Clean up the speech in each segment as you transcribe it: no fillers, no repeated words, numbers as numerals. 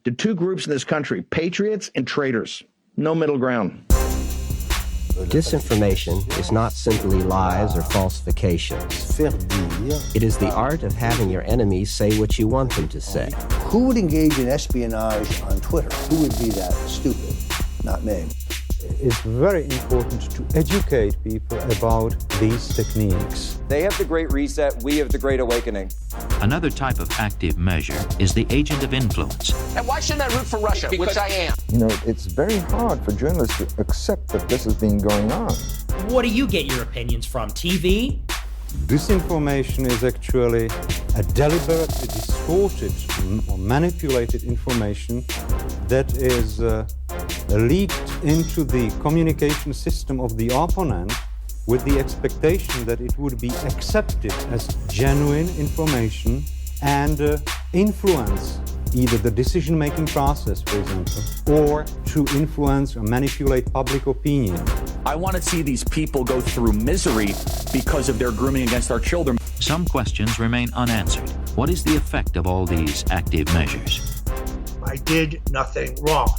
to two groups in this country, patriots and traitors. No middle ground. Disinformation is not simply lies or falsifications. It is the art of having your enemies say what you want them to say. Who would engage in espionage on Twitter? Who would be that stupid? Not me. It's very important to educate people about these techniques. They have the Great Reset, we have the Great Awakening. Another type of active measure is the agent of influence. And why shouldn't I root for Russia, which I am? You know, it's very hard for journalists to accept that this has been going on. What do you get your opinions from? TV? Disinformation is actually a deliberately distorted or manipulated information that is leaked into the communication system of the opponent with the expectation that it would be accepted as genuine information and influence either the decision-making process, for example, or to influence or manipulate public opinion. I want to see these people go through misery because of their grooming against our children. Some questions remain unanswered. What is the effect of all these active measures? I did nothing wrong.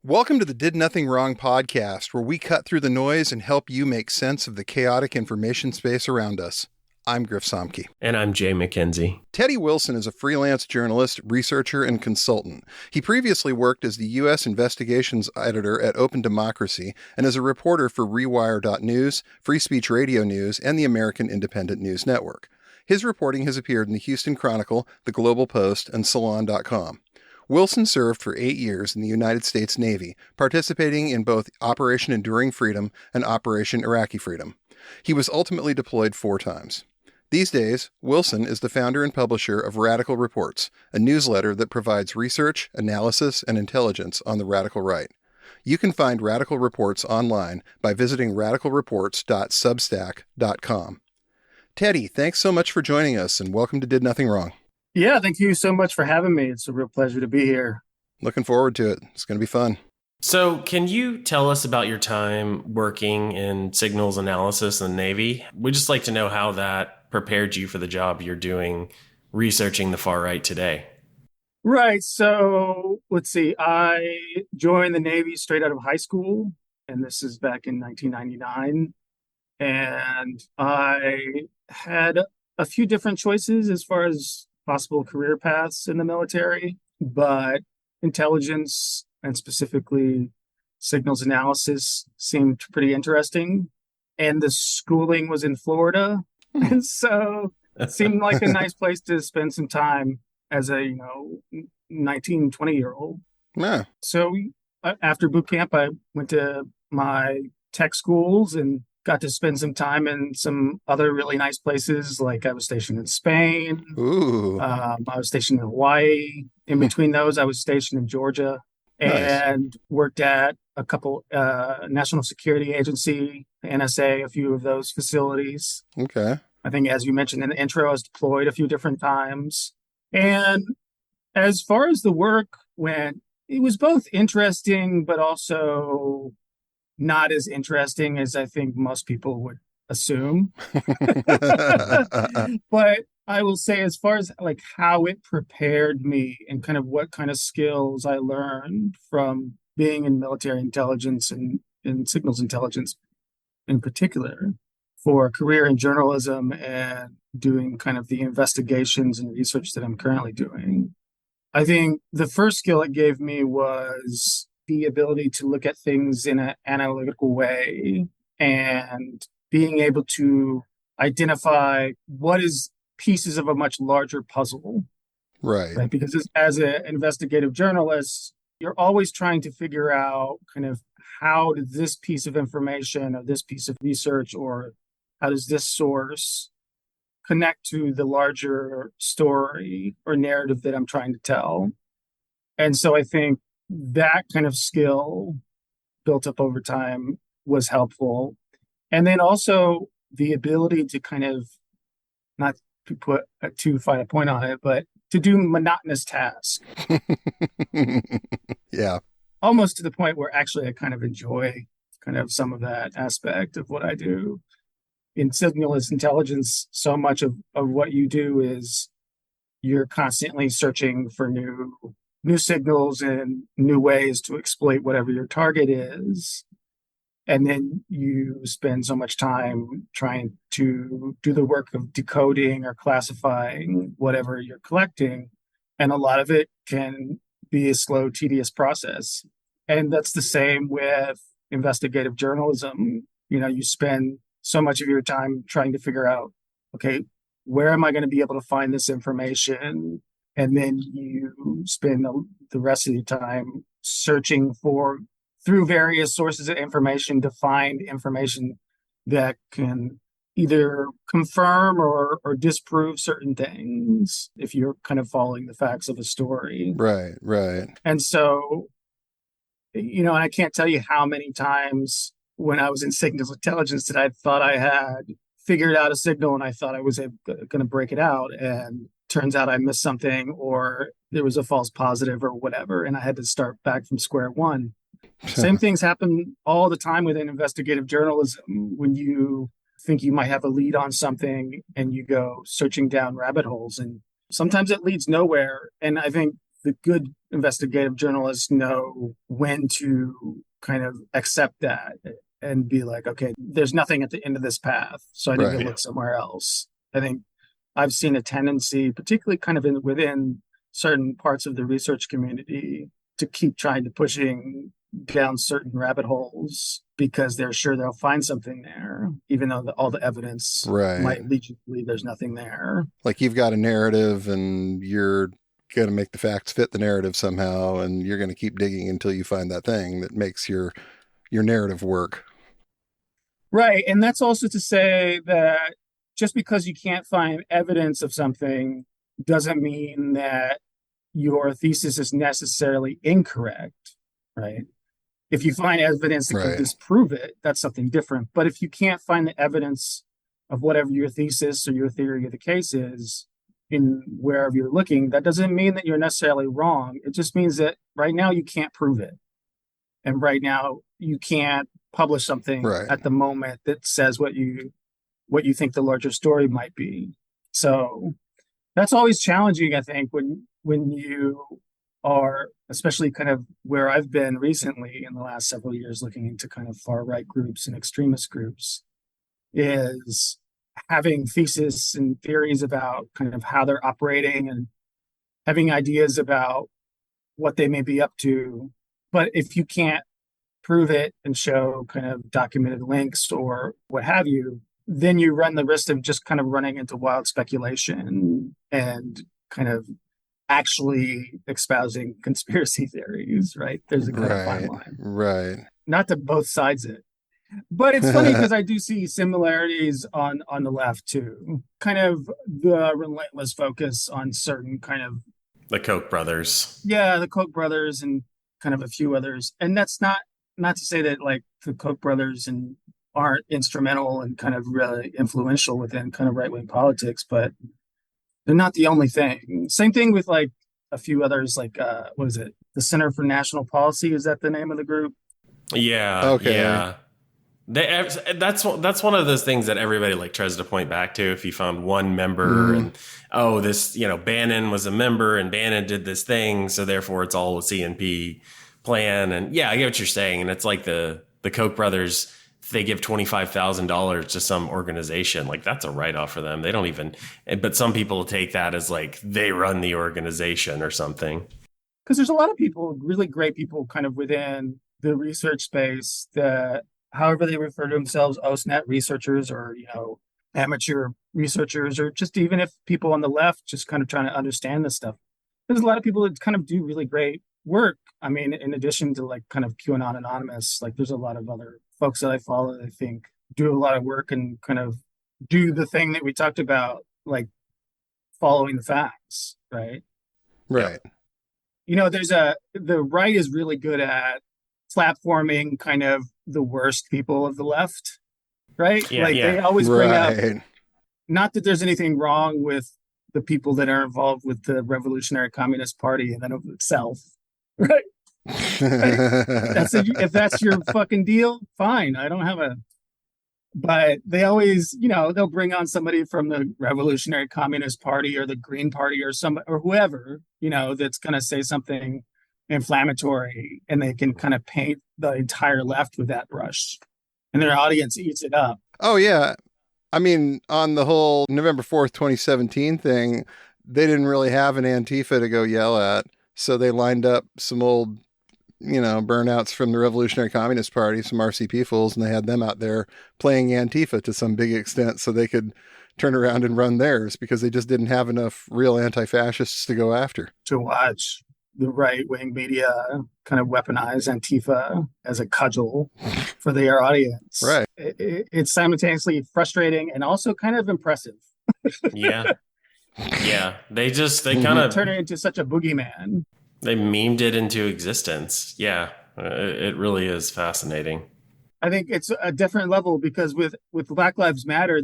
Welcome to the Did Nothing Wrong podcast, where we cut through the noise and help you make sense of the chaotic information space around us. I'm Griff Somke. And I'm Jay McKenzie. Teddy Wilson is a freelance journalist, researcher, and consultant. He previously worked as the U.S. investigations editor at Open Democracy and as a reporter for Rewire.News, Free Speech Radio News, and the American Independent News Network. His reporting has appeared in the Houston Chronicle, the Global Post, and Salon.com. Wilson served for 8 years in the United States Navy, participating in both Operation Enduring Freedom and Operation Iraqi Freedom. He was ultimately deployed 4 times. These days, Wilson is the founder and publisher of Radical Reports, a newsletter that provides research, analysis, and intelligence on the radical right. You can find Radical Reports online by visiting radicalreports.substack.com. Teddy, thanks so much for joining us, and welcome to Did Nothing Wrong. Yeah, thank you so much for having me. It's a real pleasure to be here. Looking forward to it. It's going to be fun. So can you tell us about your time working in signals analysis in the Navy? We'd just like to know how that prepared you for the job you're doing researching the far right today. Right. So let's see. I joined the Navy straight out of high school, and this is back in 1999. And I had a few different choices as far as possible career paths in the military, but intelligence and specifically signals analysis seemed pretty interesting. And the schooling was in Florida. And so it seemed like a nice place to spend some time as a, 19, 20-year-old. Yeah. So after boot camp, I went to my tech schools and got to spend some time in some other really nice places. Like I was stationed in Spain. Ooh. I was stationed in Hawaii. In between those, I was stationed in Georgia. And worked at a couple National Security Agency, NSA, a few of those facilities. Okay. I think, as you mentioned in the intro, I was deployed a few different times. And as far as the work went, it was both interesting, but also not as interesting as I think most people would assume. But I will say, as far as like how it prepared me and kind of what kind of skills I learned from being in military intelligence and signals intelligence in particular for a career in journalism and doing kind of the investigations and research that I'm currently doing. I think the first skill it gave me was the ability to look at things in an analytical way and being able to identify what is pieces of a much larger puzzle. Right. Because as an investigative journalist, you're always trying to figure out kind of how did this piece of information or this piece of research or how does this source connect to the larger story or narrative that I'm trying to tell. And so I think that kind of skill built up over time was helpful. And then also the ability to kind of, not to put a too fine a point on it, but to do monotonous tasks. Yeah. Almost to the point where actually I kind of enjoy kind of some of that aspect of what I do. In signals intelligence, so much of what you do is you're constantly searching for new signals and new ways to exploit whatever your target is. And then you spend so much time trying to do the work of decoding or classifying whatever you're collecting. And a lot of it can be a slow, tedious process. And that's the same with investigative journalism. You spend so much of your time trying to figure out, okay, where am I going to be able to find this information? And then you spend the rest of your time searching through various sources of information to find information that can either confirm or disprove certain things if you're kind of following the facts of a story. Right. And so, and I can't tell you how many times when I was in signals intelligence that I thought I had figured out a signal and I thought I was going to break it out, and turns out I missed something or there was a false positive or whatever, and I had to start back from square one. Same things happen all the time within investigative journalism. When you think you might have a lead on something and you go searching down rabbit holes, and sometimes it leads nowhere. And I think the good investigative journalists know when to kind of accept that and be like, okay, there's nothing at the end of this path, so I need to look somewhere else. I think I've seen a tendency, particularly kind of within certain parts of the research community, to keep trying to pushing down certain rabbit holes because they're sure they'll find something there, even though all the evidence might lead you to believe there's nothing there. Like you've got a narrative and you're going to make the facts fit the narrative somehow, and you're going to keep digging until you find that thing that makes your narrative work. Right. And that's also to say that just because you can't find evidence of something doesn't mean that your thesis is necessarily incorrect, right? If you find evidence that can disprove it, that's something different. But if you can't find the evidence of whatever your thesis or your theory of the case is in wherever you're looking, that doesn't mean that you're necessarily wrong. It just means that right now you can't prove it. And right now you can't publish something at the moment that says what you think the larger story might be. So that's always challenging, I think, when you are, especially kind of where I've been recently in the last several years, looking into kind of far right groups and extremist groups, is having thesis and theories about kind of how they're operating and having ideas about what they may be up to. But if you can't prove it and show kind of documented links or what have you, then you run the risk of just kind of running into wild speculation and kind of actually espousing conspiracy theories, right? There's a kind of fine line. Right. Not to both sides of it. But it's funny because I do see similarities on the left too. Kind of the relentless focus on certain kind of... The Koch brothers. Yeah, the Koch brothers and kind of a few others. And that's not to say that like the Koch brothers aren't instrumental and kind of really influential within kind of right-wing politics, but they're not the only thing. Same thing with like a few others, like what is it? The Center for National Policy, is that the name of the group? Yeah. Okay. Yeah. That's one of those things that everybody like tries to point back to. If you found one member and this Bannon was a member and Bannon did this thing, so therefore it's all a CNP plan. And yeah, I get what you're saying. And it's like the Koch brothers, they give $25,000 to some organization, like that's a write-off for them. They don't even, but some people take that as like they run the organization or something. Because there's a lot of people, really great people kind of within the research space that, however they refer to themselves, OSNet researchers or, amateur researchers, or just even if people on the left just kind of trying to understand this stuff. There's a lot of people that kind of do really great work. I mean, in addition to like kind of QAnon Anonymous, like there's a lot of other folks that I follow that I think do a lot of work and kind of do the thing that we talked about, like following the facts, right? Right. The right is really good at platforming kind of the worst people of the left, right? Yeah, They always bring up, not that there's anything wrong with the people that are involved with the Revolutionary Communist Party and then of itself, right? If that's your fucking deal, fine. I don't have a But they always, they'll bring on somebody from the Revolutionary Communist Party or the Green Party or whoever, that's going to say something inflammatory, and they can kind of paint the entire left with that brush, and their audience eats it up. Oh, yeah. I mean, on the whole November 4th, 2017 thing, they didn't really have an Antifa to go yell at. So they lined up some old, burnouts from the Revolutionary Communist Party, some RCP fools, and they had them out there playing Antifa to some big extent so they could turn around and run theirs, because they just didn't have enough real anti-fascists to go after. To watch the right-wing media kind of weaponize Antifa as a cudgel for their audience. Right. It's simultaneously frustrating and also kind of impressive. Yeah. Yeah. They kind of turn it into such a boogeyman. They memed it into existence. Yeah. It really is fascinating. I think it's a different level, because with Black Lives Matter,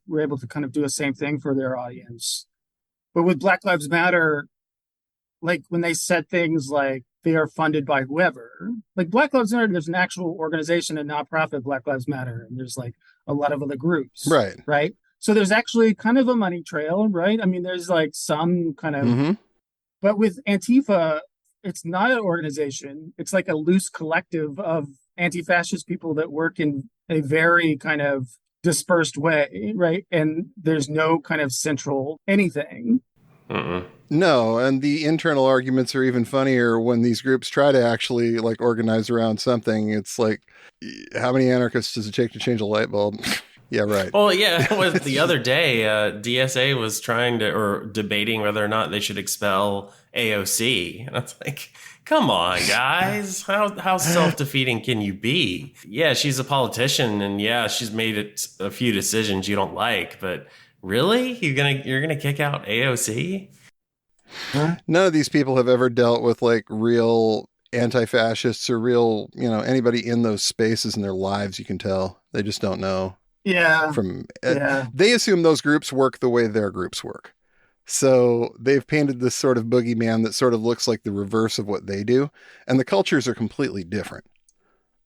were able to kind of do the same thing for their audience. But with Black Lives Matter, like when they said things like they are funded by whoever, like Black Lives Matter, there's an actual organization, a nonprofit, Black Lives Matter, and there's like a lot of other groups. Right. So there's actually kind of a money trail, right? I mean, there's like some kind of, but with Antifa, it's not an organization. It's like a loose collective of anti-fascist people that work in a very kind of dispersed way, right? And there's no kind of central anything. No, and the internal arguments are even funnier when these groups try to actually like organize around something. It's like, how many anarchists does it take to change a light bulb? Yeah, right. Well, yeah, the other day, DSA was debating whether or not they should expel AOC. And I was like, come on, guys. How self-defeating can you be? Yeah, she's a politician, and yeah, she's made a few decisions you don't like, but really? You're gonna kick out AOC? None of these people have ever dealt with like real anti-fascists or real, anybody in those spaces in their lives. You can tell they just don't know. Yeah. They assume those groups work the way their groups work. So they've painted this sort of boogeyman that sort of looks like the reverse of what they do. And the cultures are completely different.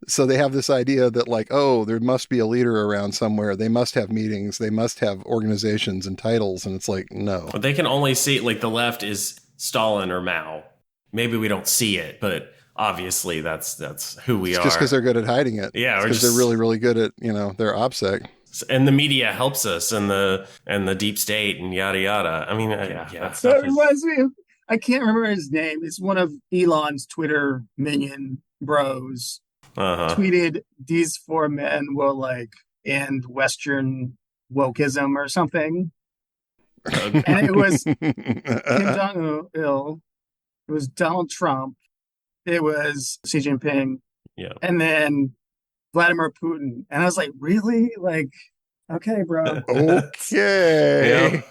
So they have this idea that like, oh, there must be a leader around somewhere. They must have meetings. They must have organizations and titles. And it's like, no. But they can only see, like, the left is Stalin or Mao. Maybe we don't see it, but obviously that's who we are. Just because they're good at hiding it. Yeah. Because they're really, really good at, their OPSEC. And the media helps us, and the deep state and yada, yada. I mean, So it reminds me of, I can't remember his name. It's one of Elon's Twitter minion bros. Tweeted, "These four men will like end Western wokeism" or something. And it was Kim Jong-il, it was Donald Trump, it was Xi Jinping, and then Vladimir Putin. And I was like, really? Like, okay, bro. Okay.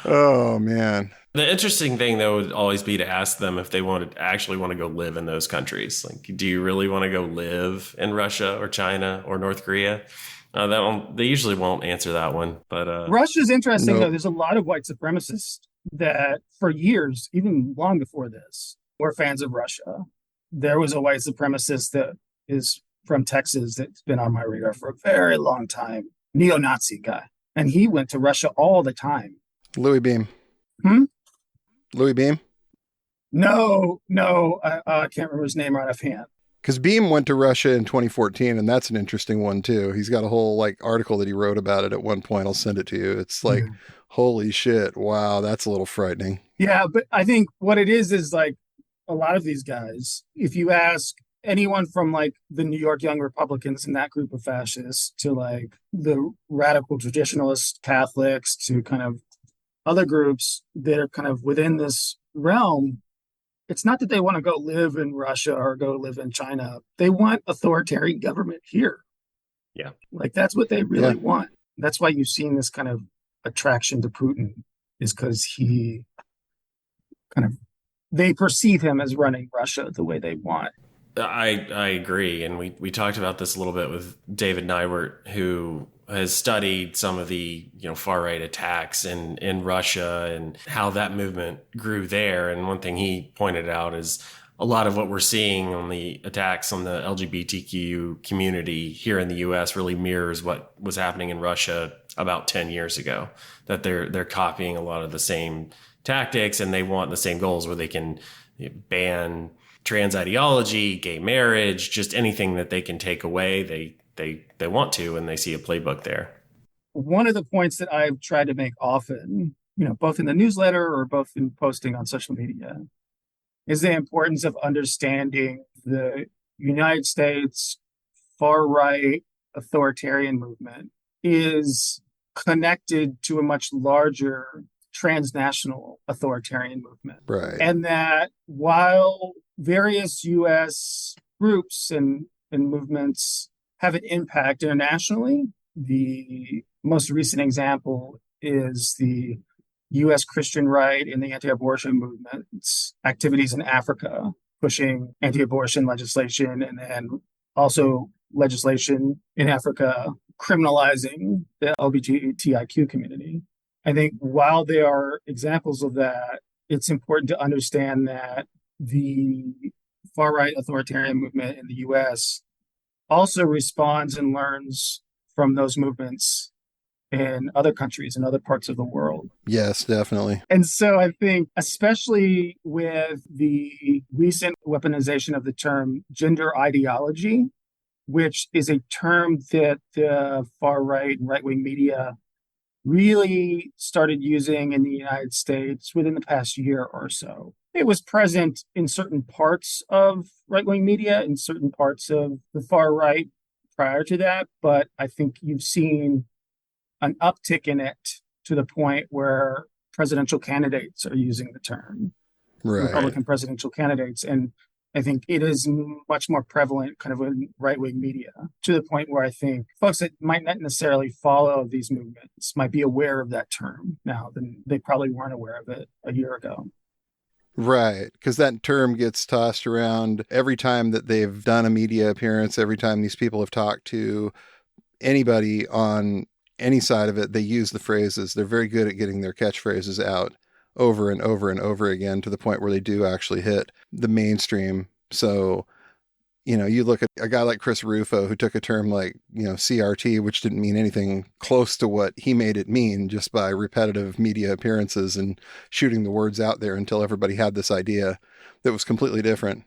Oh, man. The interesting thing, though, would always be to ask them if they actually want to go live in those countries. Like, do you really want to go live in Russia or China or North Korea? They usually won't answer that one. But Russia's interesting, though. There's a lot of white supremacists that for years, even long before this, were fans of Russia. There was a white supremacist that is from Texas that's been on my radar for a very long time, neo-Nazi guy. And he went to Russia all the time. Louis Beam. Louis Beam? No, I can't remember his name right offhand. Because Beam went to Russia in 2014, and that's an interesting one, too. He's got a whole article that he wrote about it at one point. I'll send it to you. It's like, holy shit, wow, that's a little frightening. Yeah, but I think what it is like a lot of these guys, if you ask anyone from the New York Young Republicans and that group of fascists to the radical traditionalist Catholics to kind of other groups that are kind of within this realm, it's not that they want to go live in Russia or go live in China. They want authoritarian government here. Yeah. That's what they really want. That's why you've seen this kind of attraction to Putin, is because he they perceive him as running Russia the way they want. I agree. And we talked about this a little bit with David Nywert, who has studied some of the far right attacks in Russia and how that movement grew there. And one thing he pointed out is a lot of what we're seeing on the attacks on the LGBTQ community here in the US really mirrors what was happening in Russia about 10 years ago, that they're copying a lot of the same tactics, and they want the same goals where they can ban trans ideology, gay marriage, just anything that they can take away. They want to, and they see a playbook there. One of the points that I've tried to make often, both in the newsletter or both in posting on social media, is the importance of understanding the United States far-right authoritarian movement is connected to a much larger transnational authoritarian movement. Right. And that while various U.S. groups and movements have an impact internationally, the most recent example is the U.S. Christian right and the anti-abortion movement's activities in Africa, pushing anti-abortion legislation, and then also legislation in Africa criminalizing the LGBTIQ community. I think while there are examples of that, it's important to understand that the far-right authoritarian movement in the U.S. also responds and learns from those movements in other countries and other parts of the world. Yes, definitely. And so I think, especially with the recent weaponization of the term gender ideology, which is a term that the far-right and right-wing media really started using in the United States within the past year or so. It was present in certain parts of right-wing media, in certain parts of the far right prior to that, but I think you've seen an uptick in it to the point where presidential candidates are using the term, right. Republican presidential candidates. And I think it is much more prevalent kind of in right-wing media, to the point where I think folks that might not necessarily follow these movements might be aware of that term now than they probably weren't aware of it a year ago. Right, because that term gets tossed around every time that they've done a media appearance, every time these people have talked to anybody on any side of it, they use the phrases. They're very good at getting their catchphrases out over and over and over again, to the point where they do actually hit the mainstream. So, you look at a guy like Chris Rufo, who took a term like, CRT, which didn't mean anything close to what he made it mean, just by repetitive media appearances and shooting the words out there until everybody had this idea that was completely different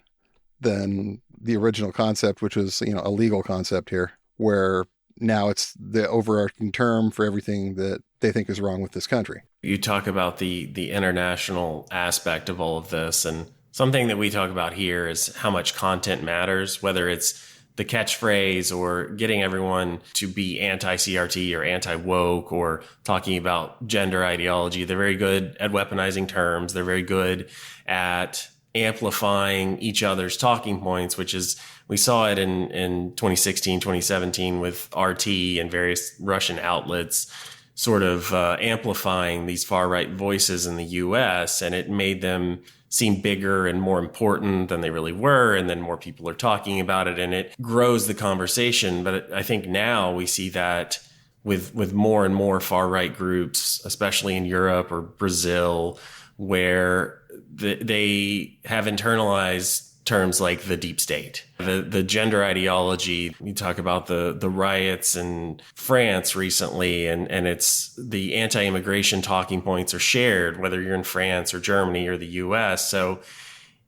than the original concept, which was, a legal concept here, where now it's the overarching term for everything that they think is wrong with this country. You talk about the international aspect of all of this, and something that we talk about here is how much content matters, whether it's the catchphrase or getting everyone to be anti-CRT or anti-woke or talking about gender ideology. They're very good at weaponizing terms. They're very good at amplifying each other's talking points, which is, we saw it in 2016, 2017 with RT and various Russian outlets sort of amplifying these far-right voices in the US, and it made them seem bigger and more important than they really were, and then more people are talking about it, and it grows the conversation. But I think now we see that with more and more far-right groups, especially in Europe or Brazil, where they have internalized terms like the deep state, the gender ideology. You talk about the riots in France recently, and it's the anti-immigration talking points are shared, whether you're in France or Germany or the US. So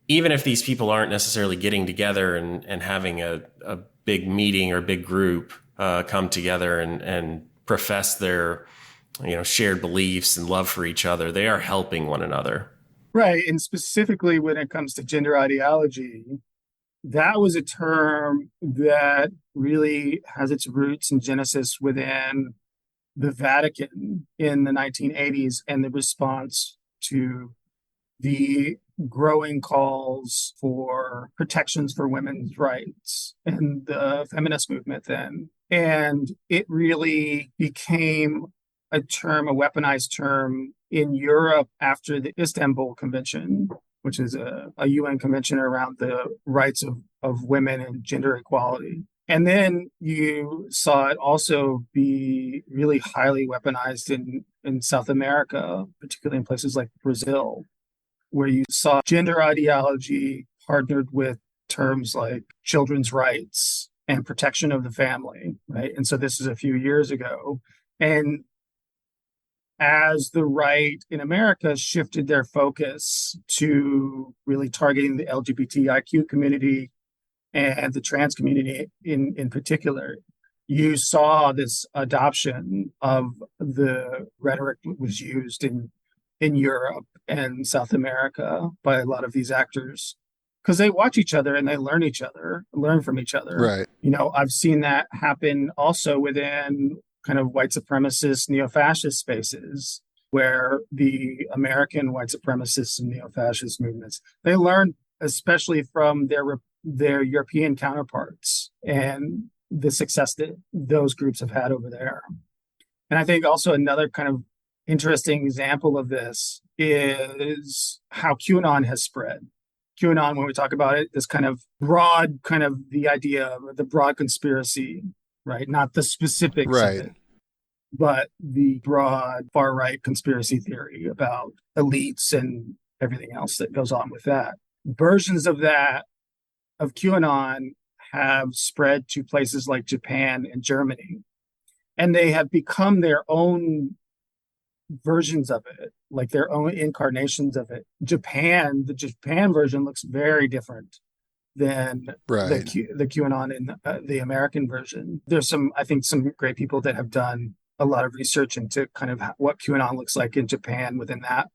even if these people aren't necessarily getting together and having a big meeting or big group come together and profess their shared beliefs and love for each other, they are helping one another. Right. And specifically when it comes to gender ideology, that was a term that really has its roots and genesis within the Vatican in the 1980s, and the response to the growing calls for protections for women's rights and the feminist movement then. And it really became a weaponized term in Europe after the Istanbul Convention, which is a UN convention around the rights of women and gender equality. And then you saw it also be really highly weaponized in South America, particularly in places like Brazil, where you saw gender ideology partnered with terms like children's rights and protection of the family, right? And so this is a few years ago. And as the right in America shifted their focus to really targeting the LGBTIQ community and the trans community in particular, you saw this adoption of the rhetoric that was used in Europe and South America by a lot of these actors, because they watch each other and they learn from each other. Right. You know, I've seen that happen also within kind of white supremacist, neo-fascist spaces, where the American white supremacists and neo-fascist movements, they learn especially from their European counterparts and the success that those groups have had over there. And I think also another kind of interesting example of this is how QAnon has spread. QAnon, when we talk about it, this kind of broad, kind of the idea of the broad conspiracy, right? Not the specifics of it, but the broad far-right conspiracy theory about elites and everything else that goes on with that. Versions of that, of QAnon, have spread to places like Japan and Germany. And they have become their own versions of it, like their own incarnations of it. The Japan version looks very different than the QAnon in the American version. There's I think some great people that have done a lot of research into kind of what QAnon looks like in Japan within that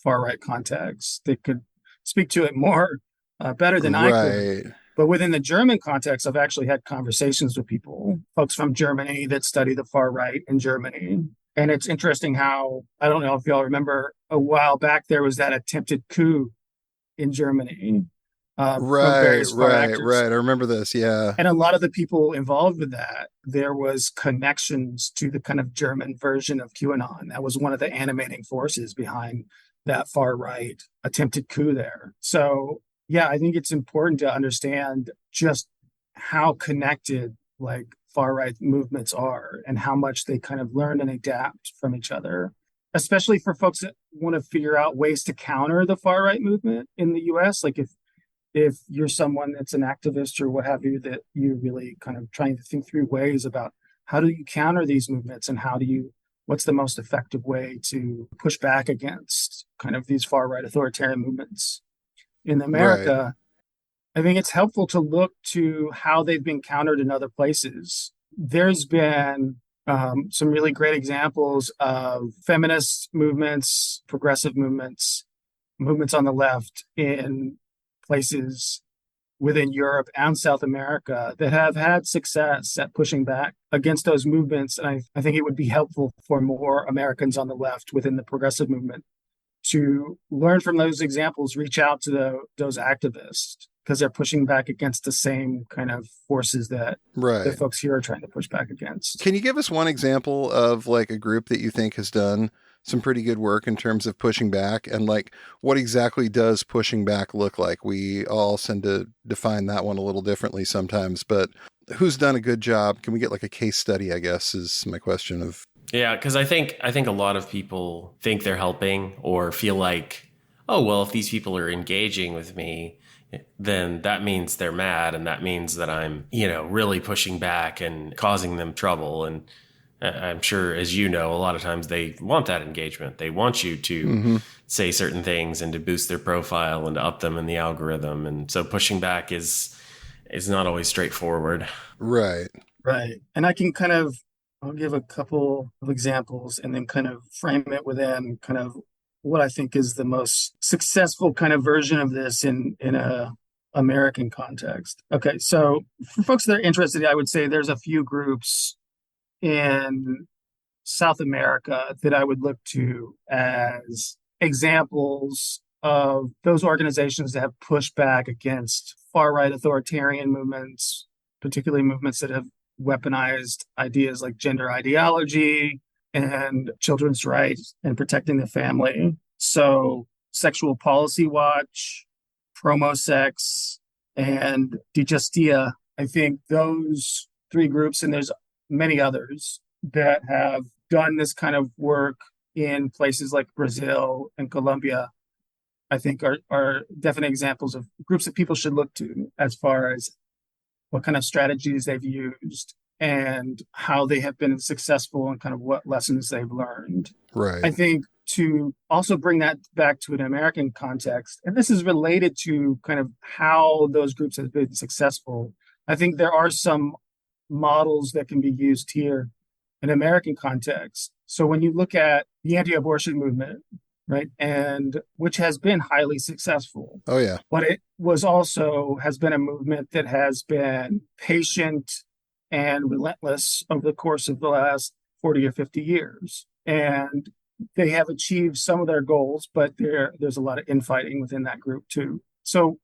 far-right context. They could speak to it more better than I could. But within the German context, I've actually had conversations with folks from Germany that study the far right in Germany. And it's interesting how, I don't know if y'all remember, a while back, there was that attempted coup in Germany. Right. I remember this, yeah. And a lot of the people involved with that, there was connections to the kind of German version of QAnon. That was one of the animating forces behind that far right attempted coup there. So yeah, I think it's important to understand just how connected like far-right movements are and how much they kind of learn and adapt from each other, especially for folks that want to figure out ways to counter the far-right movement in the US. Like if you're someone that's an activist or what have you, that you're really kind of trying to think through ways about how do you counter these movements and what's the most effective way to push back against kind of these far-right authoritarian movements. In America, I think it's helpful to look to how they've been countered in other places. There's been some really great examples of feminist movements, progressive movements on the left in places within Europe and South America that have had success at pushing back against those movements. And I think it would be helpful for more Americans on the left within the progressive movement to learn from those examples, reach out to those activists, because they're pushing back against the same kind of forces that the folks here are trying to push back against. Can you give us one example of like a group that you think has done some pretty good work in terms of pushing back, and like what exactly does pushing back look like? We all tend to define that one a little differently sometimes, but who's done a good job? Can we get like a case study, I guess, is my question of. Yeah, because I think a lot of people think they're helping or feel like, oh, well, if these people are engaging with me, then that means they're mad, and that means that I'm, really pushing back and causing them trouble. And I'm sure, as you know, a lot of times they want that engagement. They want you to say certain things and to boost their profile and to up them in the algorithm. And so pushing back is not always straightforward. Right. And I can I'll give a couple of examples and then kind of frame it within kind of what I think is the most successful kind of version of this in a American context. Okay, so for folks that are interested, I would say there's a few groups in South America that I would look to as examples of those organizations that have pushed back against far-right authoritarian movements, particularly movements that have weaponized ideas like gender ideology and children's rights and protecting the family. So Sexual Policy Watch, Promosex, and Digestia. I think those three groups, and there's many others that have done this kind of work in places like Brazil and Colombia, I think are definite examples of groups that people should look to as far as what kind of strategies they've used and how they have been successful and kind of what lessons they've learned. Right. I think to also bring that back to an American context, and this is related to kind of how those groups have been successful, I think there are some models that can be used here in American context. So when you look at the anti-abortion movement, right, and which has been highly successful. Oh, yeah. But it has been a movement that has been patient and relentless over the course of the last 40 or 50 years. And they have achieved some of their goals, but there's a lot of infighting within that group too. So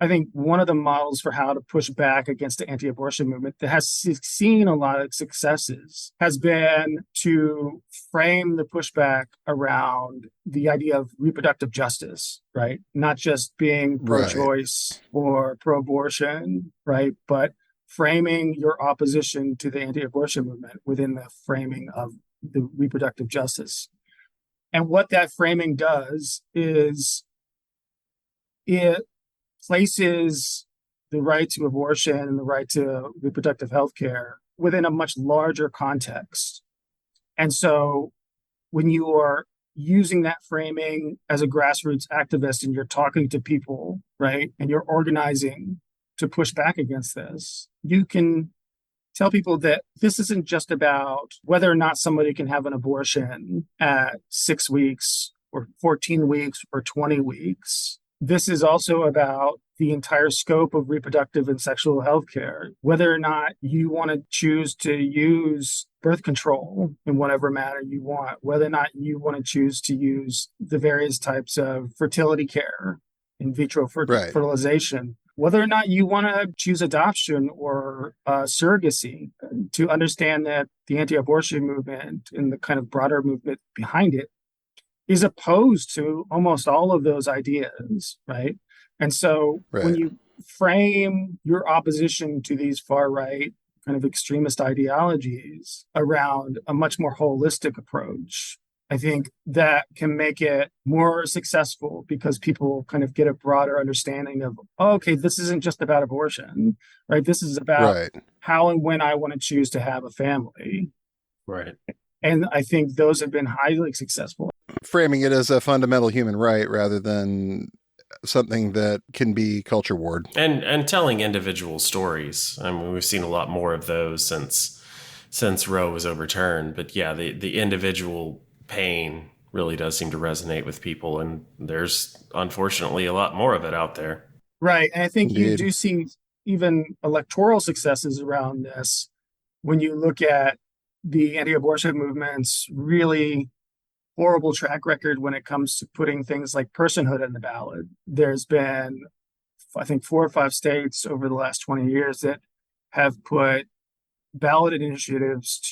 I think one of the models for how to push back against the anti-abortion movement that has seen a lot of successes has been to frame the pushback around the idea of reproductive justice, right? Not just being pro-choice or pro-abortion, right? But framing your opposition to the anti-abortion movement within the framing of the reproductive justice. And what that framing does is it places the right to abortion and the right to reproductive health care within a much larger context. And so when you are using that framing as a grassroots activist and you're talking to people, right, and you're organizing to push back against this, you can tell people that this isn't just about whether or not somebody can have an abortion at 6 weeks or 14 weeks or 20 weeks. This is also about the entire scope of reproductive and sexual health care, whether or not you want to choose to use birth control in whatever manner you want, whether or not you want to choose to use the various types of fertility care, in vitro fertilization, whether or not you want to choose adoption or surrogacy, to understand that the anti-abortion movement and the kind of broader movement behind it is opposed to almost all of those ideas, right? And so when you frame your opposition to these far-right kind of extremist ideologies around a much more holistic approach, I think that can make it more successful because people kind of get a broader understanding of, oh, okay, this isn't just about abortion, right? This is about how and when I want to choose to have a family. Right. And I think those have been highly successful. Framing it as a fundamental human right rather than something that can be culture warred. And telling individual stories. I mean, we've seen a lot more of those since Roe was overturned. But yeah, the individual pain really does seem to resonate with people. And there's unfortunately a lot more of it out there. Right. And I think you do see even electoral successes around this when you look at the anti-abortion movement's really horrible track record when it comes to putting things like personhood in the ballot. There's been, I think, 4 or 5 states over the last 20 years that have put ballot initiatives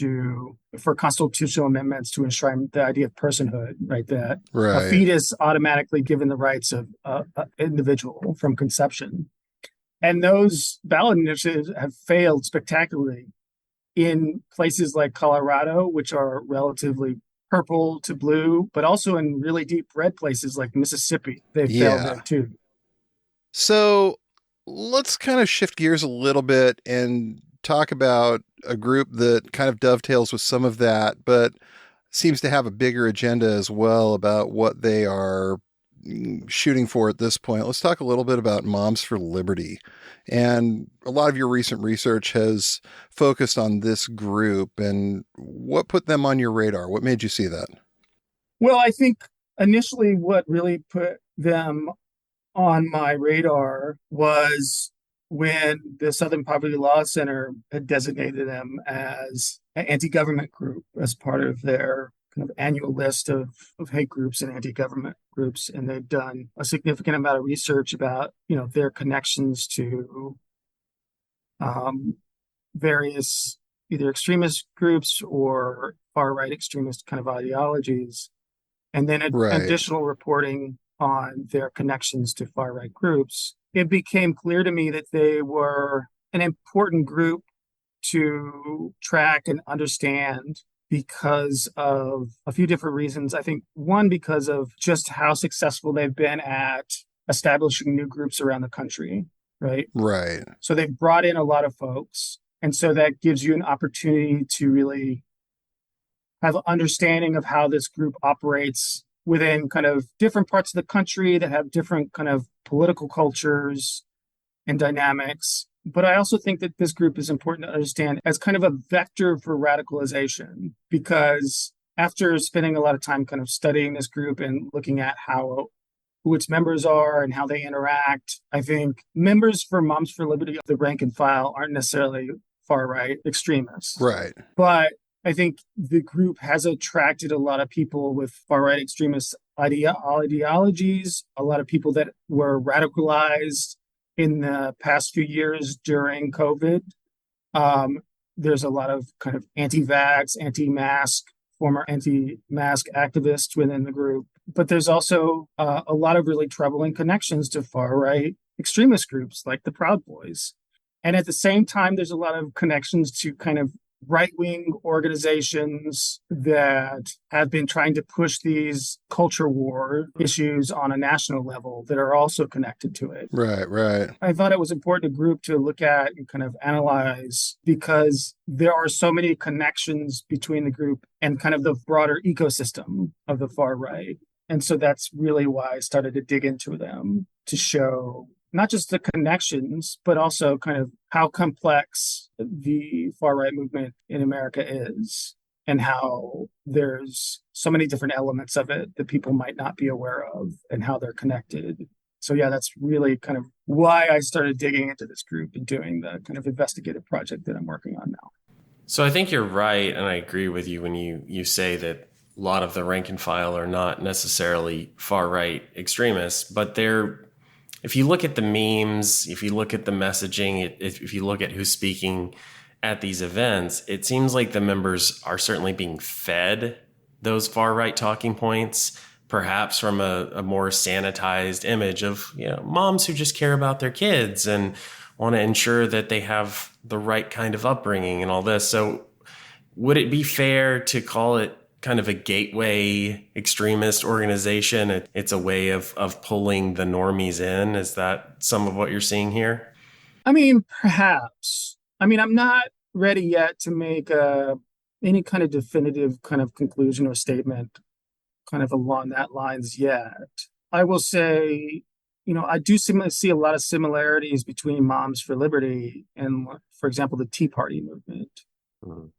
for constitutional amendments to enshrine the idea of personhood, right? That a fetus automatically given the rights of an individual from conception. And those ballot initiatives have failed spectacularly in places like Colorado, which are relatively purple to blue, but also in really deep red places like Mississippi. They've failed there too. So let's kind of shift gears a little bit and talk about a group that kind of dovetails with some of that, but seems to have a bigger agenda as well about what they are shooting for at this point. Let's talk a little bit about Moms for Liberty. And a lot of your recent research has focused on this group. And what put them on your radar? What made you see that? Well, I think initially what really put them on my radar was when the Southern Poverty Law Center had designated them as an anti-government group as part of their kind of annual list of hate groups and anti-government groups. And they've done a significant amount of research about, their connections to various either extremist groups or far-right extremist kind of ideologies. And then additional reporting on their connections to far-right groups. It became clear to me that they were an important group to track and understand because of a few different reasons. I think one, because of just how successful they've been at establishing new groups around the country, right? Right. So they've brought in a lot of folks. And so that gives you an opportunity to really have an understanding of how this group operates within kind of different parts of the country that have different kind of political cultures and dynamics. But I also think that this group is important to understand as kind of a vector for radicalization, because after spending a lot of time kind of studying this group and looking at who its members are and how they interact, I think members for Moms for Liberty, the rank and file, aren't necessarily far-right extremists. Right. But I think the group has attracted a lot of people with far-right extremist ideologies, a lot of people that were radicalized in the past few years during COVID. There's a lot of kind of anti-vax, anti-mask, former anti-mask activists within the group. But there's also a lot of really troubling connections to far-right extremist groups like the Proud Boys. And at the same time, there's a lot of connections to kind of right-wing organizations that have been trying to push these culture war issues on a national level that are also connected to it. Right, right. I thought it was important a group to look at and kind of analyze, because there are so many connections between the group and kind of the broader ecosystem of the far right. And so that's really why I started to dig into them, to show not just the connections, but also kind of how complex the far-right movement in America is, and how there's so many different elements of it that people might not be aware of and how they're connected. So yeah, that's really kind of why I started digging into this group and doing the kind of investigative project that I'm working on now. So I think you're right, and I agree with you when you say that a lot of the rank and file are not necessarily far-right extremists, but they're, if you look at the memes, if you look at the messaging, if you look at who's speaking at these events, it seems like the members are certainly being fed those far-right talking points, perhaps from a more sanitized image of, you know, moms who just care about their kids and want to ensure that they have the right kind of upbringing and all this. So would it be fair to call it kind of a gateway extremist organization? It's a way of pulling the normies in. Is that some of what you're seeing here? I mean, perhaps. I mean, I'm not ready yet to make any kind of definitive kind of conclusion or statement kind of along that lines yet. I will say, you know, I do see a lot of similarities between Moms for Liberty and, for example, the Tea Party movement.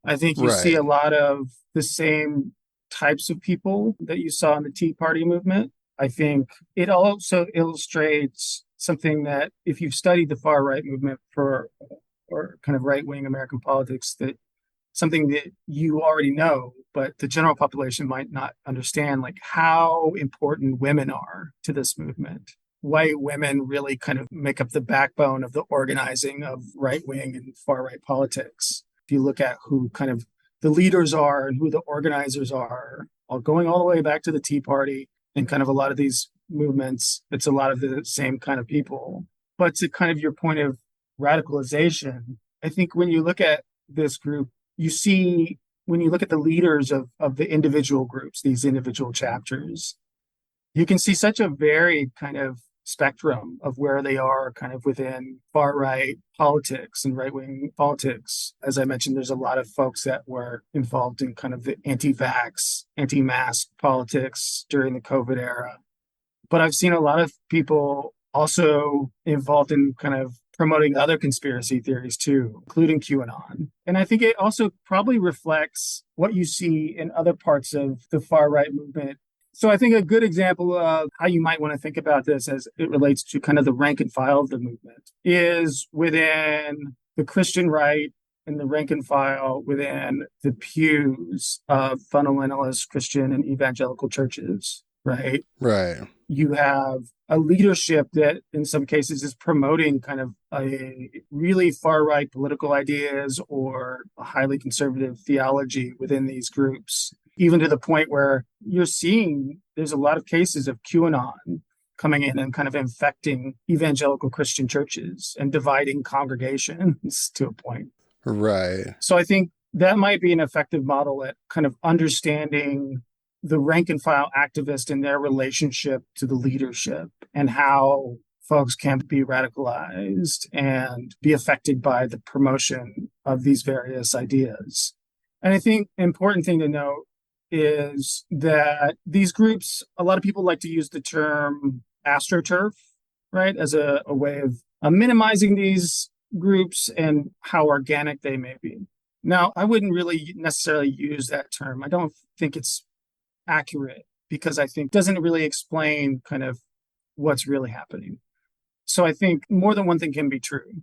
I think you see a lot of the same types of people that you saw in the Tea Party movement. I think it also illustrates something that, if you've studied the far right movement or kind of right-wing American politics, that something that you already know, but the general population might not understand, like how important women are to this movement. White women really kind of make up the backbone of the organizing of right-wing and far-right politics. If you look at who kind of the leaders are and who the organizers are, going all the way back to the Tea Party and kind of a lot of these movements, it's a lot of the same kind of people. But to kind of your point of radicalization, I think when you look at this group, you see, when you look at the leaders of the individual groups, these individual chapters, you can see such a varied kind of spectrum of where they are kind of within far-right politics and right-wing politics. As I mentioned, there's a lot of folks that were involved in kind of the anti-vax, anti-mask politics during the COVID era. But I've seen a lot of people also involved in kind of promoting other conspiracy theories too, including QAnon. And I think it also probably reflects what you see in other parts of the far-right movement. So I think a good example of how you might want to think about this as it relates to kind of the rank and file of the movement is within the Christian right and the rank and file within the pews of fundamentalist Christian and evangelical churches, right? Right. You have a leadership that in some cases is promoting kind of a really far-right political ideas or a highly conservative theology within these groups, even to the point where you're seeing there's a lot of cases of QAnon coming in and kind of infecting evangelical Christian churches and dividing congregations to a point. Right. So I think that might be an effective model at kind of understanding the rank and file activist and their relationship to the leadership and how folks can be radicalized and be affected by the promotion of these various ideas. And I think an important thing to note is that these groups, a lot of people like to use the term astroturf, right, as a way of minimizing these groups and how organic they may be. Now, I wouldn't really necessarily use that term. I don't think it's accurate because I think it doesn't really explain kind of what's really happening. So I think more than one thing can be true,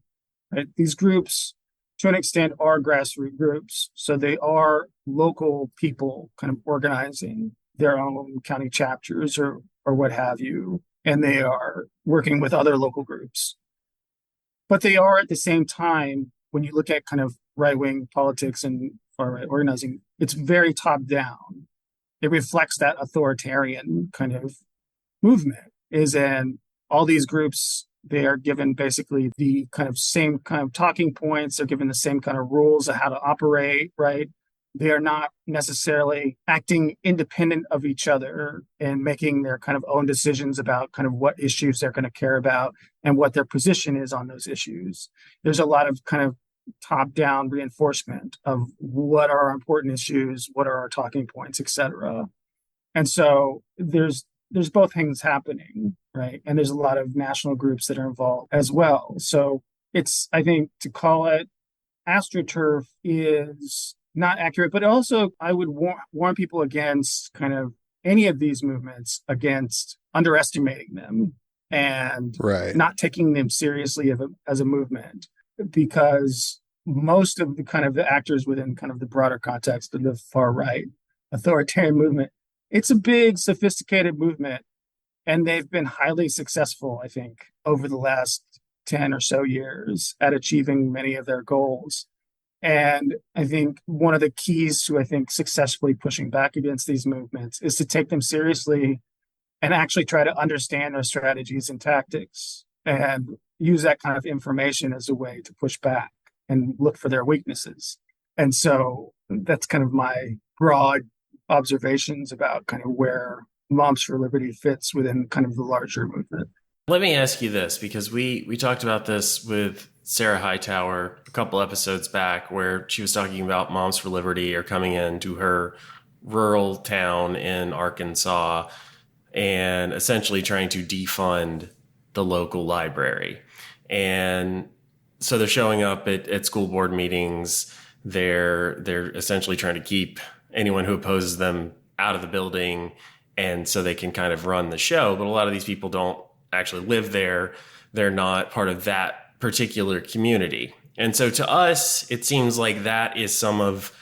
right? These groups, to an extent, are grassroots groups. So they are local people kind of organizing their own county chapters or what have you, and they are working with other local groups. But they are at the same time, when you look at kind of right-wing politics and far-right organizing, it's very top-down. It reflects that authoritarian kind of movement, is in all these groups, they are given basically the kind of same kind of talking points. They're given the same kind of rules of how to operate, right? They are not necessarily acting independent of each other and making their kind of own decisions about kind of what issues they're going to care about and what their position is on those issues. There's a lot of kind of top-down reinforcement of what are our important issues, what are our talking points, et cetera. And so there's both things happening, right? And there's a lot of national groups that are involved as well. So it's, I think, to call it astroturf is not accurate, but also I would warn people against kind of any of these movements, against underestimating them and not taking them seriously as a movement, because most of the kind of the actors within kind of the broader context of the far right authoritarian movement, it's a big, sophisticated movement, and they've been highly successful, I think, over the last 10 or so years at achieving many of their goals. And I think one of the keys to, I think, successfully pushing back against these movements is to take them seriously and actually try to understand their strategies and tactics and use that kind of information as a way to push back and look for their weaknesses. And so that's kind of my broad observations about kind of where Moms for Liberty fits within kind of the larger movement. Let me ask you this, because we talked about this with Sarah Hightower a couple episodes back, where she was talking about Moms for Liberty are coming into her rural town in Arkansas and essentially trying to defund the local library. And so they're showing up at school board meetings. They're essentially trying to keep anyone who opposes them out of the building, and so they can kind of run the show. But a lot of these people don't actually live there. They're not part of that particular community. And so to us, it seems like that is some of,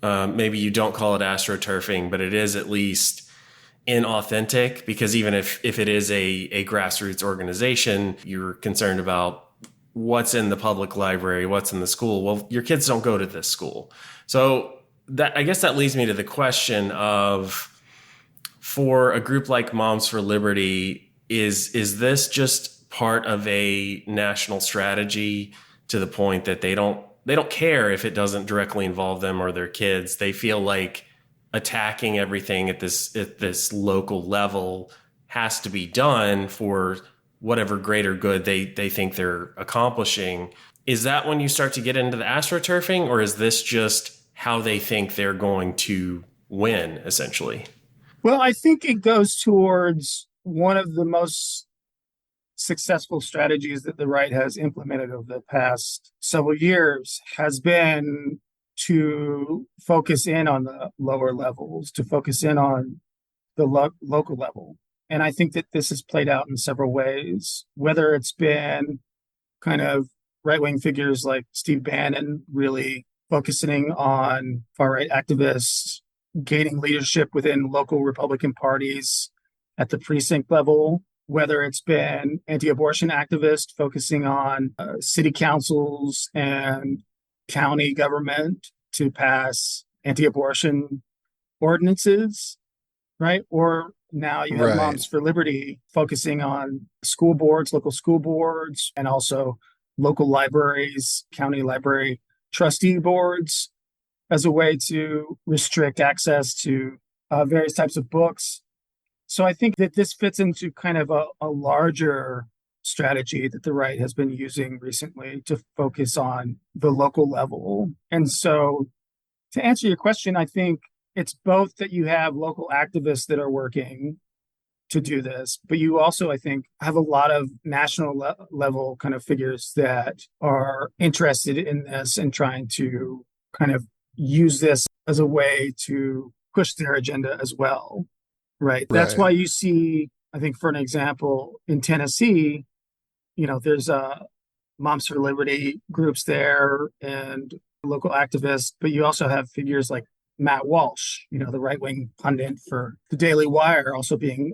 maybe you don't call it astroturfing, but it is at least inauthentic, because even if it is a grassroots organization, you're concerned about what's in the public library, what's in the school. Well, your kids don't go to this school. So that, I guess that leads me to the question of, for a group like Moms for Liberty, is this just part of a national strategy to the point that they don't care if it doesn't directly involve them or their kids? They feel like attacking everything at this local level has to be done for whatever greater good they think they're accomplishing. Is that when you start to get into the astroturfing, or is this just how they think they're going to win, essentially? Well, I think it goes towards one of the most successful strategies that the right has implemented over the past several years has been to focus in on the lower levels, to focus in on the local level. And I think that this has played out in several ways, whether it's been kind of right-wing figures like Steve Bannon really focusing on far-right activists, gaining leadership within local Republican parties at the precinct level, whether it's been anti-abortion activists focusing on city councils and county government to pass anti-abortion ordinances, right? Or now you have Moms for Liberty focusing on school boards, local school boards, and also local libraries, county library trustee boards, as a way to restrict access to various types of books. So I think that this fits into kind of a larger strategy that the right has been using recently to focus on the local level. And so to answer your question, I think it's both that you have local activists that are working to do this, but you also, I think, have a lot of national level kind of figures that are interested in this and trying to kind of use this as a way to push their agenda as well, right? That's why you see, I think, for an example, in Tennessee, there's Moms for Liberty groups there and local activists, but you also have figures like Matt Walsh, the right-wing pundit for the Daily Wire, also being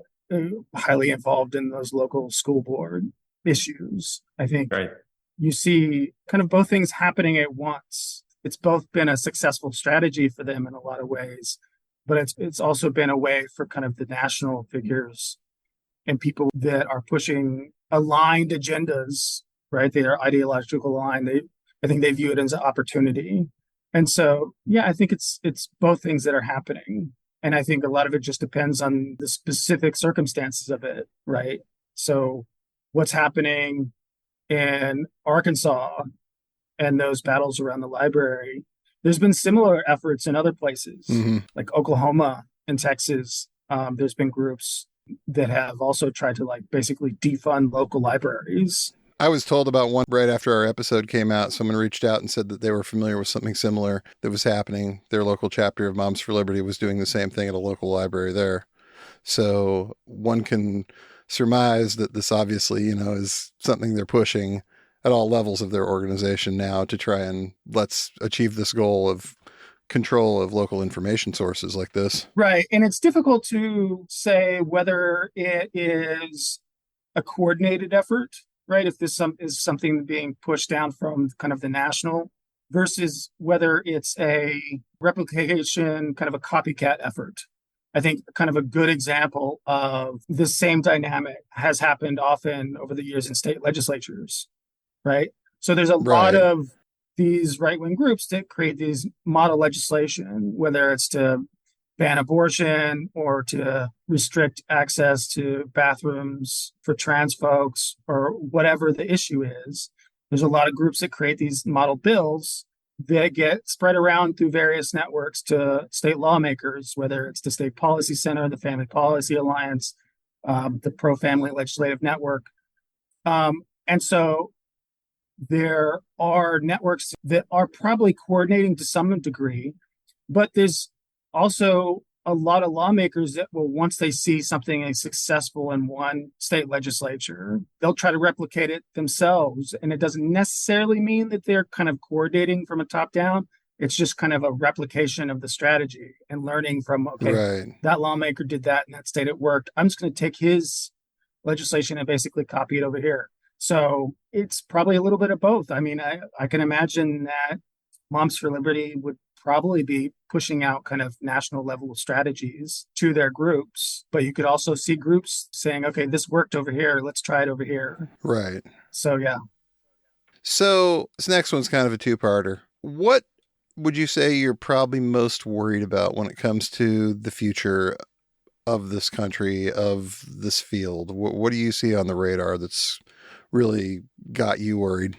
highly involved in those local school board issues. I think you see kind of both things happening at once. It's both been a successful strategy for them in a lot of ways, but it's also been a way for kind of the national figures and people that are pushing aligned agendas, right? They are ideologically aligned. I think they view it as an opportunity. And so, yeah, I think it's both things that are happening. And I think a lot of it just depends on the specific circumstances of it, right? So what's happening in Arkansas and those battles around the library, there's been similar efforts in other places, like Oklahoma and Texas. There's been groups that have also tried to basically defund local libraries. I was told about one right after our episode came out. Someone reached out and said that they were familiar with something similar that was happening. Their local chapter of Moms for Liberty was doing the same thing at a local library there. So one can surmise that this obviously, is something they're pushing at all levels of their organization now to try and let's achieve this goal of control of local information sources like this. Right. And it's difficult to say whether it is a coordinated effort, right? If this is something being pushed down from kind of the national versus whether it's a replication, kind of a copycat effort. I think kind of a good example of the same dynamic has happened often over the years in state legislatures, right? So there's a lot of these right-wing groups that create these model legislation, whether it's to ban abortion or to restrict access to bathrooms for trans folks or whatever the issue is. There's a lot of groups that create these model bills that get spread around through various networks to state lawmakers, whether it's the State Policy Center, the Family Policy Alliance, the Pro-Family Legislative Network. And so there are networks that are probably coordinating to some degree, but there's also a lot of lawmakers that will, once they see something is successful in one state legislature, they'll try to replicate it themselves. And it doesn't necessarily mean that they're kind of coordinating from a top down. It's just kind of a replication of the strategy and learning from, that lawmaker did that in that state, it worked. I'm just going to take his legislation and basically copy it over here. So it's probably a little bit of both. I mean, I can imagine that Moms for Liberty would probably be pushing out kind of national level strategies to their groups, but you could also see groups saying, okay, this worked over here, let's try it over here. Right. So, yeah. So this next one's kind of a two-parter. What would you say you're probably most worried about when it comes to the future of this country, of this field? What do you see on the radar that's really got you worried?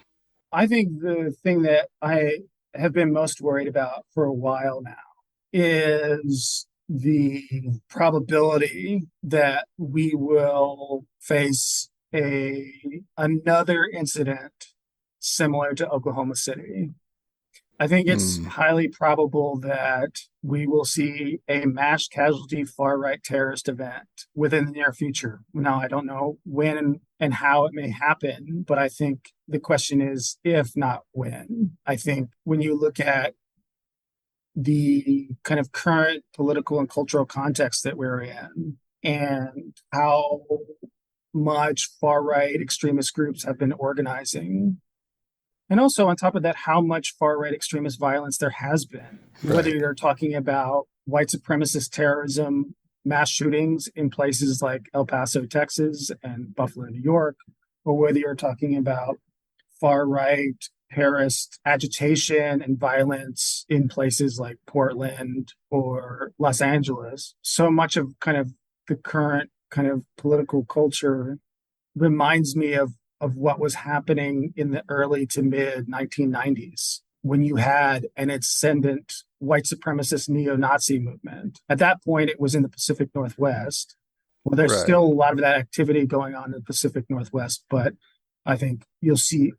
I think the thing that I have been most worried about for a while now is the probability that we will face another incident similar to Oklahoma City. I think it's highly probable that we will see a mass casualty far-right terrorist event within the near future. Now, I don't know when and how it may happen, but I think the question is if, not when. I think when you look at the kind of current political and cultural context that we're in and how much far-right extremist groups have been organizing, and also on top of that, how much far-right extremist violence there has been, whether you're talking about white supremacist terrorism, mass shootings in places like El Paso, Texas, and Buffalo, New York, or whether you're talking about far-right terrorist agitation and violence in places like Portland or Los Angeles. So much of kind of the current kind of political culture reminds me of what was happening in the early to mid 1990s when you had an ascendant white supremacist neo-Nazi movement. At that point, it was in the Pacific Northwest. Well, there's still a lot of that activity going on in the Pacific Northwest, but I think you'll see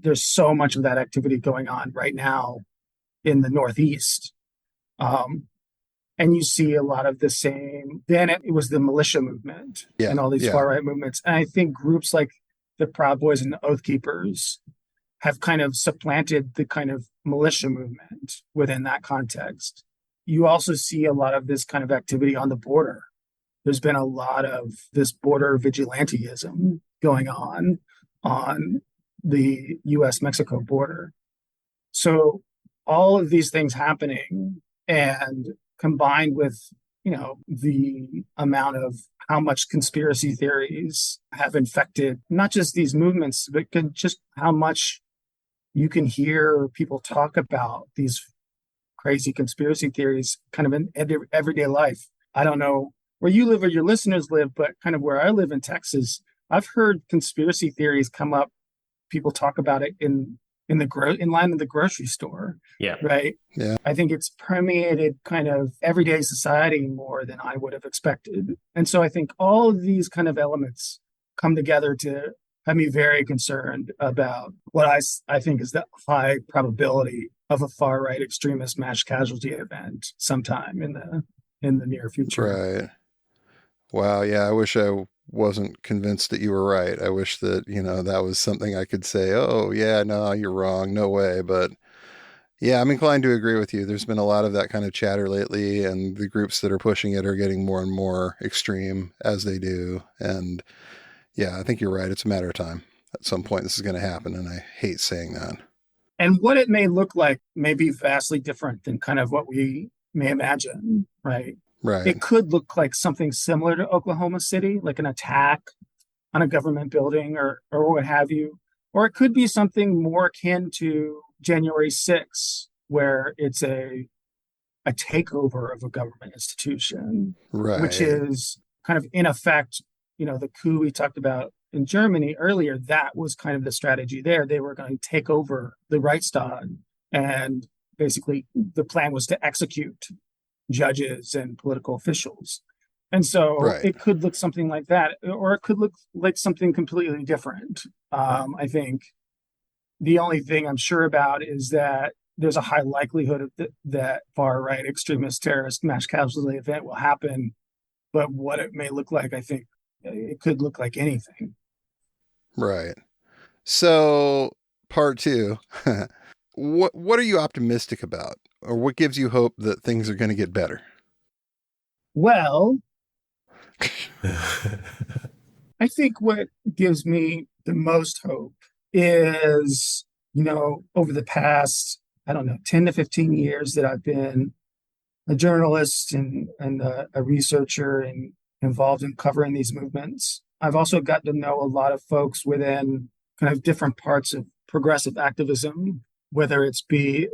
there's so much of that activity going on right now in the Northeast. And you see a lot of the same. Then it was the militia movement and all these far-right movements. And I think groups like the Proud Boys and the Oath Keepers have kind of supplanted the kind of militia movement within that context. You also see a lot of this kind of activity on the border. There's been a lot of this border vigilantism going on the U.S.-Mexico border. So all of these things happening, and combined with, the amount of how much conspiracy theories have infected not just these movements, but just how much you can hear people talk about these crazy conspiracy theories kind of in everyday life. I don't know where you live or your listeners live, but kind of where I live in Texas, I've heard conspiracy theories come up. People talk about it in line in the grocery store. Yeah. Right. Yeah. I think it's permeated kind of everyday society more than I would have expected. And so I think all of these kind of elements come together to have me very concerned about what I think is the high probability of a far right extremist mass casualty event sometime in the near future. Right. Wow. Yeah. I wish I wasn't convinced that you were right. I wish that, that was something I could say, oh yeah, no, you're wrong. No way. But yeah, I'm inclined to agree with you. There's been a lot of that kind of chatter lately, and the groups that are pushing it are getting more and more extreme as they do. And yeah, I think you're right. It's a matter of time. At some point, this is going to happen. And I hate saying that. And what it may look like may be vastly different than kind of what we may imagine, right? Right. It could look like something similar to Oklahoma City, like an attack on a government building or what have you. Or it could be something more akin to January 6th, where it's a takeover of a government institution, right, which is kind of in effect, the coup we talked about in Germany earlier, that was kind of the strategy there. They were going to take over the Reichstag, and basically the plan was to execute judges and political officials. And so It could look something like that, or it could look like something completely different. I think the only thing I'm sure about is that there's a high likelihood that far-right extremist terrorist mass casualty event will happen. But what it may look like, I think it could look like anything. Right. So part two, what are you optimistic about? Or what gives you hope that things are going to get better? Well, I think what gives me the most hope is, over the past, 10 to 15 years that I've been a journalist and a researcher and involved in covering these movements, I've also gotten to know a lot of folks within kind of different parts of progressive activism, whether it's be,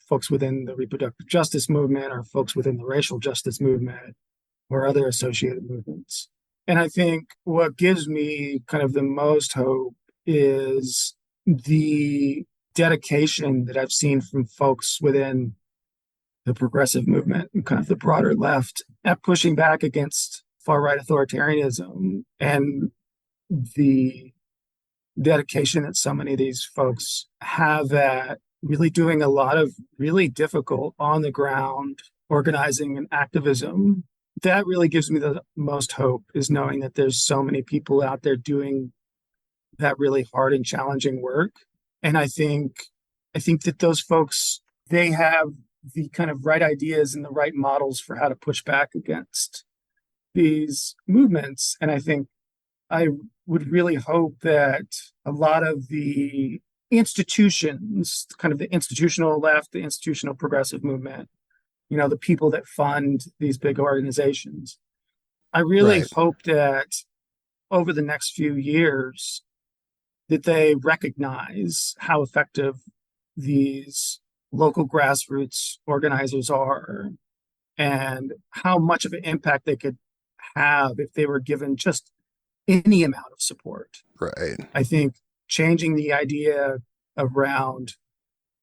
folks within the reproductive justice movement or folks within the racial justice movement or other associated movements. And I think what gives me kind of the most hope is the dedication that I've seen from folks within the progressive movement and kind of the broader left at pushing back against far-right authoritarianism, and the dedication that so many of these folks have at really doing a lot of really difficult on-the-ground organizing and activism. That really gives me the most hope, is knowing that there's so many people out there doing that really hard and challenging work. And I think that those folks, they have the kind of right ideas and the right models for how to push back against these movements. And I think I would really hope that a lot of the institutions, kind of the institutional left, the institutional progressive movement, the people that fund these big organizations, I really hope that over the next few years, that they recognize how effective these local grassroots organizers are and how much of an impact they could have if they were given just any amount of support. Right. I think changing the idea around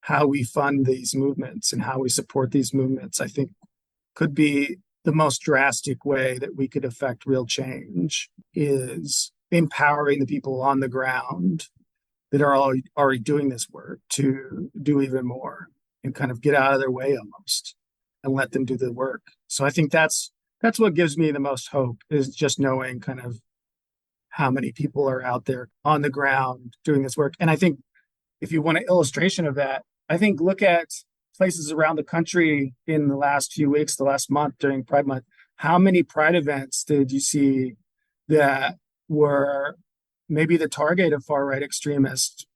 how we fund these movements and how we support these movements, I think could be the most drastic way that we could affect real change, is empowering the people on the ground that are already doing this work to do even more and kind of get out of their way almost and let them do the work. So I think that's what gives me the most hope, is just knowing kind of how many people are out there on the ground doing this work. And I think if you want an illustration of that, I think look at places around the country in the last few weeks, the last month during Pride Month. How many Pride events did you see that were maybe the target of far-right extremists,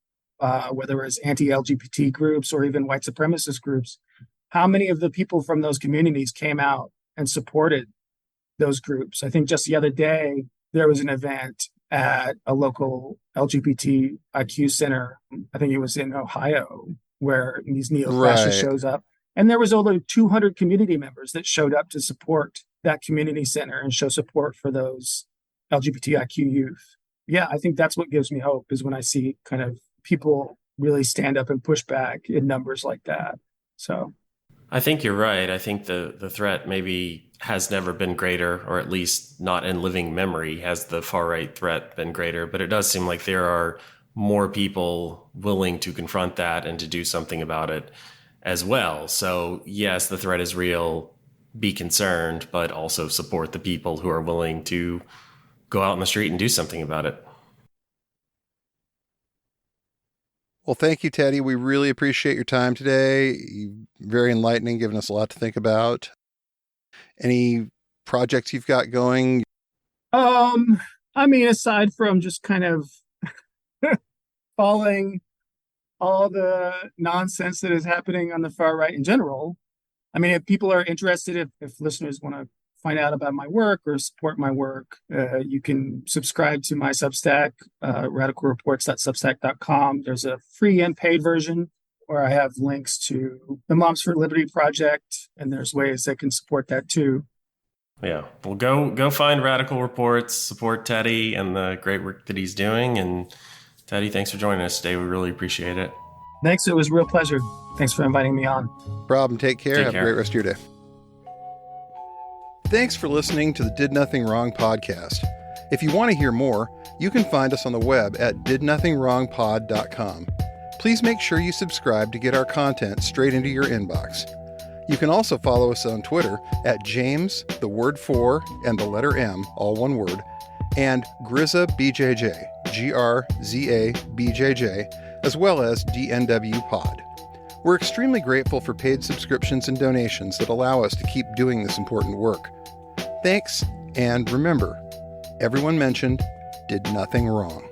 whether it was anti-LGBT groups or even white supremacist groups? How many of the people from those communities came out and supported those groups? I think just the other day, there was an event at a local LGBTIQ center. I think it was in Ohio, where these neo-fascists shows up. And there was over 200 community members that showed up to support that community center and show support for those LGBTIQ youth. Yeah, I think that's what gives me hope, is when I see kind of people really stand up and push back in numbers like that. So I think you're right. I think the threat maybe has never been greater, or at least not in living memory has the far-right threat been greater. But it does seem like there are more people willing to confront that and to do something about it as well. So yes, the threat is real. Be concerned, but also support the people who are willing to go out in the street and do something about it. Well, thank you, Teddy. We really appreciate your time today. Very enlightening, giving us a lot to think about. Any projects you've got going? I mean, aside from just kind of following all the nonsense that is happening on the far right in general, I mean, if people are interested, if listeners want to find out about my work or support my work, you can subscribe to my Substack, radicalreports.substack.com. There's a free and paid version where I have links to the Moms for Liberty project, and there's ways they can support that too. Yeah, well, go find Radical Reports, support Teddy and the great work that he's doing. And Teddy, thanks for joining us today. We really appreciate it. Thanks. It was a real pleasure. Thanks for inviting me on. Problem. Take care. Have a great rest of your day. Thanks for listening to the Did Nothing Wrong podcast. If you want to hear more, you can find us on the web at didnothingwrongpod.com. Please make sure you subscribe to get our content straight into your inbox. You can also follow us on Twitter at James, the word 4, and the letter M, all one word, and GrizaBJJ, GRZABJJ, as well as DNW Pod. We're extremely grateful for paid subscriptions and donations that allow us to keep doing this important work. Thanks, and remember, everyone mentioned did nothing wrong.